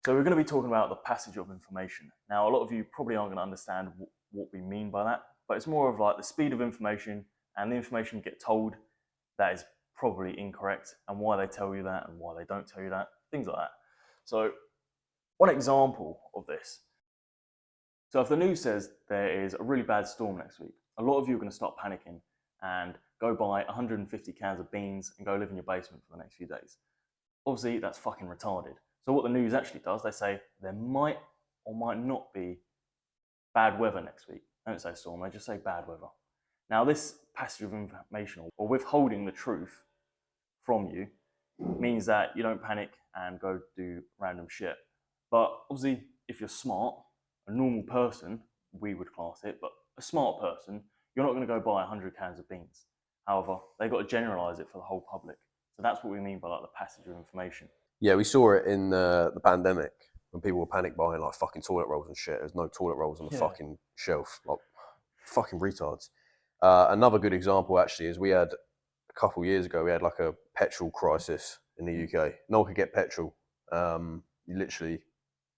So we're going to be talking about the passage of information. Now, a lot of you probably aren't going to understand what we mean by that, but it's more of like the speed of information and the information you get told that is probably incorrect, and why they tell you that and why they don't tell you that, things like that. So one example of this. So if the news says there is a really bad storm next week, a lot of you are going to start panicking and go buy 150 cans of beans and go live in your basement for the next few days. Obviously, that's fucking retarded. So what the news actually does, they say there might or might not be bad weather next week. They don't say storm, they just say bad weather. Now, this passage of information or withholding the truth from you means that you don't panic and go do random shit. But obviously, if you're smart, a normal person, we would class it, but a smart person, you're not going to go buy 100 cans of beans. However, they've got to generalize it for the whole public. So that's what we mean by like the passage of information. Yeah, we saw it in the pandemic when people were panic buying like fucking toilet rolls and shit. There's no toilet rolls on the fucking shelf. Like, fucking retards. Another good example actually is we had a couple of years ago, we had like a petrol crisis in the UK. No one could get petrol. Literally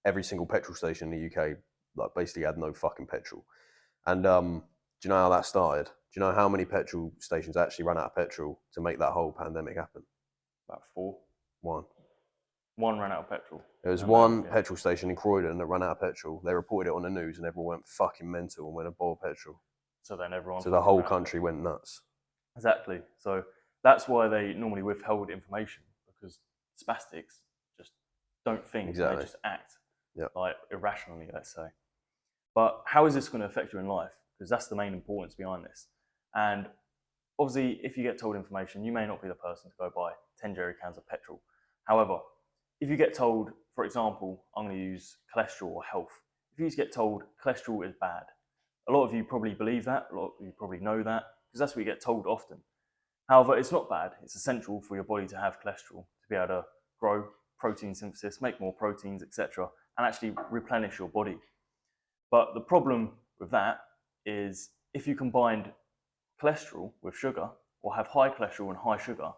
every single petrol station in the UK like basically had no fucking petrol. And do you know how that started? Do you know how many petrol stations actually ran out of petrol to make that whole pandemic happen? About 4. One. One ran out of petrol. There was one petrol station in Croydon that ran out of petrol. They reported it on the news and everyone went fucking mental and went and bought petrol. So then everyone. So the whole country went nuts. Exactly. So that's why they normally withhold information, because spastics just don't think. Exactly. They just act like irrationally, let's say. But how is this going to affect you in life? Because that's the main importance behind this. And obviously, if you get told information, you may not be the person to go buy 10 jerry cans of petrol. However, if you get told, for example, I'm going to use cholesterol or health. If you get told cholesterol is bad, a lot of you probably believe that, a lot of you probably know that, because that's what you get told often. However, it's not bad. It's essential for your body to have cholesterol to be able to grow protein synthesis, make more proteins, etc., and actually replenish your body. But the problem with that is if you combined cholesterol with sugar, or have high cholesterol and high sugar,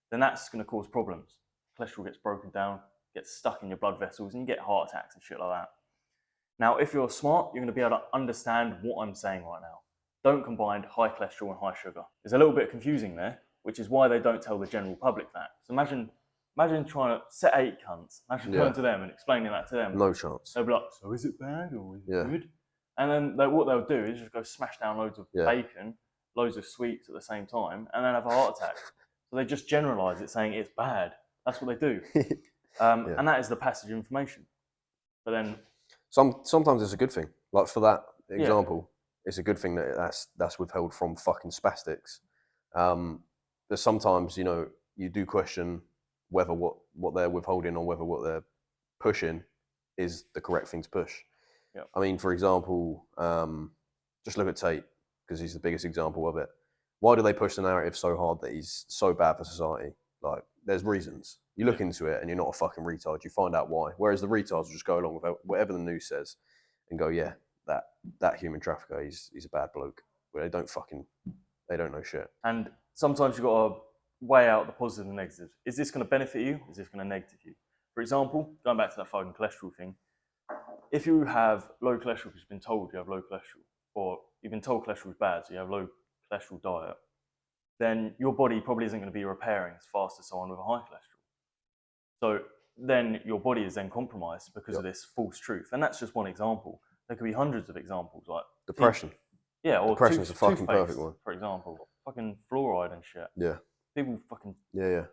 then that's going to cause problems. Cholesterol gets broken down, gets stuck in your blood vessels, and you get heart attacks and shit like that. Now, if you're smart, you're going to be able to understand what I'm saying right now. Don't combine high cholesterol and high sugar. It's a little bit confusing there, which is why they don't tell the general public that. So imagine trying to set 8 cunts, imagine going to them and explaining that to them. No chance. They'll be like, so is it bad or is it good? And then what they'll do is just go smash down loads of bacon, loads of sweets at the same time, and then have a heart attack. So they just generalize it, saying it's bad. That's what they do. And that is the passage of information. But then sometimes it's a good thing. Like for that example, it's a good thing that that's withheld from fucking spastics. But sometimes, you do question whether what they're withholding or whether what they're pushing is the correct thing to push. Yep. I mean, for example, just look at Tate, because he's the biggest example of it. Why do they push the narrative so hard that he's so bad for society? Like, there's reasons. You look into it and you're not a fucking retard. You find out why. Whereas the retards will just go along with whatever the news says and go, yeah, that human trafficker, he's a bad bloke. But they don't know shit. And sometimes you've got to weigh out the positive and negative. Is this going to benefit you? Is this going to negative you? For example, going back to that fucking cholesterol thing, if you have low cholesterol because you've been told you have low cholesterol, or you've been told cholesterol is bad, so you have low cholesterol diet, then your body probably isn't going to be repairing as fast as someone with a high cholesterol. So then your body is then compromised because of this false truth. And that's just one example. There could be hundreds of examples, like depression. Or depression is a fucking perfect one. For example, fucking fluoride and shit. Yeah. People fucking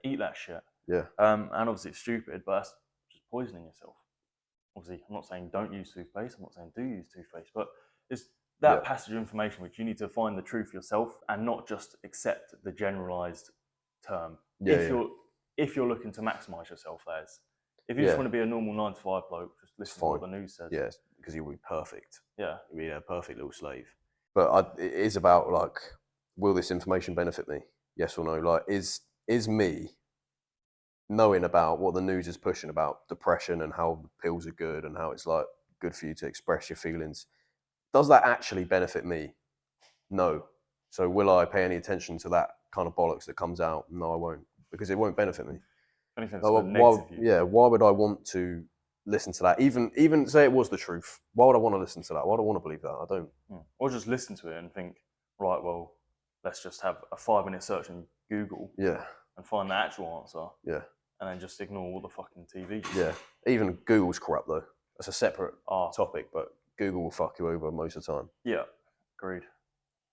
eat that shit. Yeah. And obviously it's stupid, but that's just poisoning yourself. Obviously, I'm not saying don't use toothpaste. I'm not saying do use toothpaste, but it's that passage of information which you need to find the truth yourself and not just accept the generalized term. If you're looking to maximize yourself, that is. If you just want to be a normal 9 to 5 bloke, just listen to what the news says. Yeah, because you'll be perfect. Yeah. You'll be a perfect little slave. But it is about, like, will this information benefit me? Yes or no? Like, is me knowing about what the news is pushing about depression and how pills are good and how it's, like, good for you to express your feelings, does that actually benefit me? No. So will I pay any attention to that kind of bollocks that comes out? No, I won't, because it won't benefit me. Anything that's negative you. Yeah, why would I want to listen to that. Even say it was the truth. Why would I want to listen to that? Why do I want to believe that? I don't. Or just listen to it and think, right, well, let's just have a 5-minute search in Google. Yeah. And find the actual answer. Yeah. And then just ignore all the fucking TV. Yeah. Even Google's corrupt though. That's a separate topic, but Google will fuck you over most of the time. Yeah, agreed.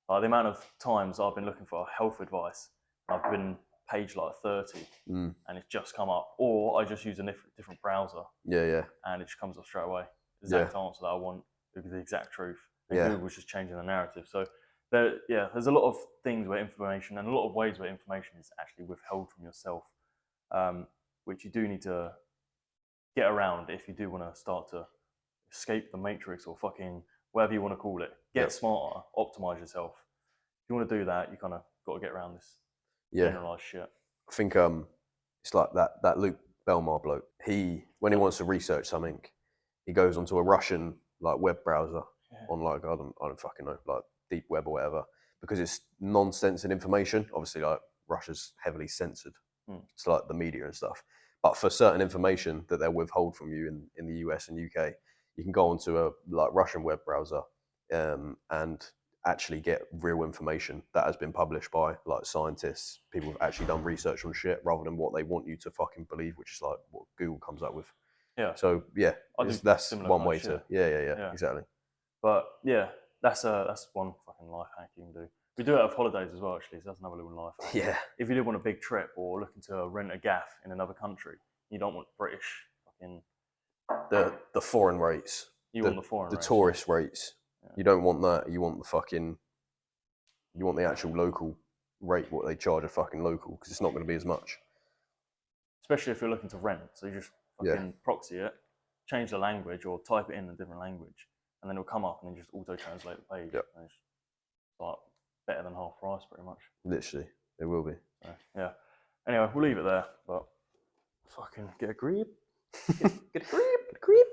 Like the amount of times I've been looking for health advice, I've been page like 30, and it's just come up, or I just use a different browser. Yeah. And it just comes up straight away. Exact answer that I want, the exact truth. And Google's just changing the narrative. So there's a lot of things where information, and a lot of ways where information is actually withheld from yourself, which you do need to get around if you do want to start to escape the matrix or fucking whatever you want to call it. Get smarter, optimize yourself. If you want to do that, you kind of got to get around this generalized shit. I think it's like that Luke Belmar bloke. When he wants to research something, he goes onto a Russian like web browser on like I don't fucking know, like deep web or whatever, because it's non-censored information. Obviously, like Russia's heavily censored. It's like the media and stuff. But for certain information that they'll withhold from you in the US and UK, you can go onto a like Russian web browser and actually get real information that has been published by like scientists, people who've actually done research on shit, rather than what they want you to fucking believe, which is like what Google comes up with. Yeah. So that's one way to exactly. But that's one fucking life hack you can do. We do it at holidays as well, actually. So that's another little life hack. Yeah. If you do want a big trip or looking to rent a gaff in another country, you don't want British fucking the foreign rates. You want the foreign rates. The tourist rates. Yeah. You don't want that. You want the actual local rate, what they charge a fucking local, because it's not going to be as much. Especially if you're looking to rent. So you just fucking proxy it, change the language or type it in a different language, and then it'll come up and then just auto-translate the page. Yep. And it's like better than half price, pretty much. Literally, it will be. So, yeah. Anyway, we'll leave it there, but fucking get a grip. Get a grip.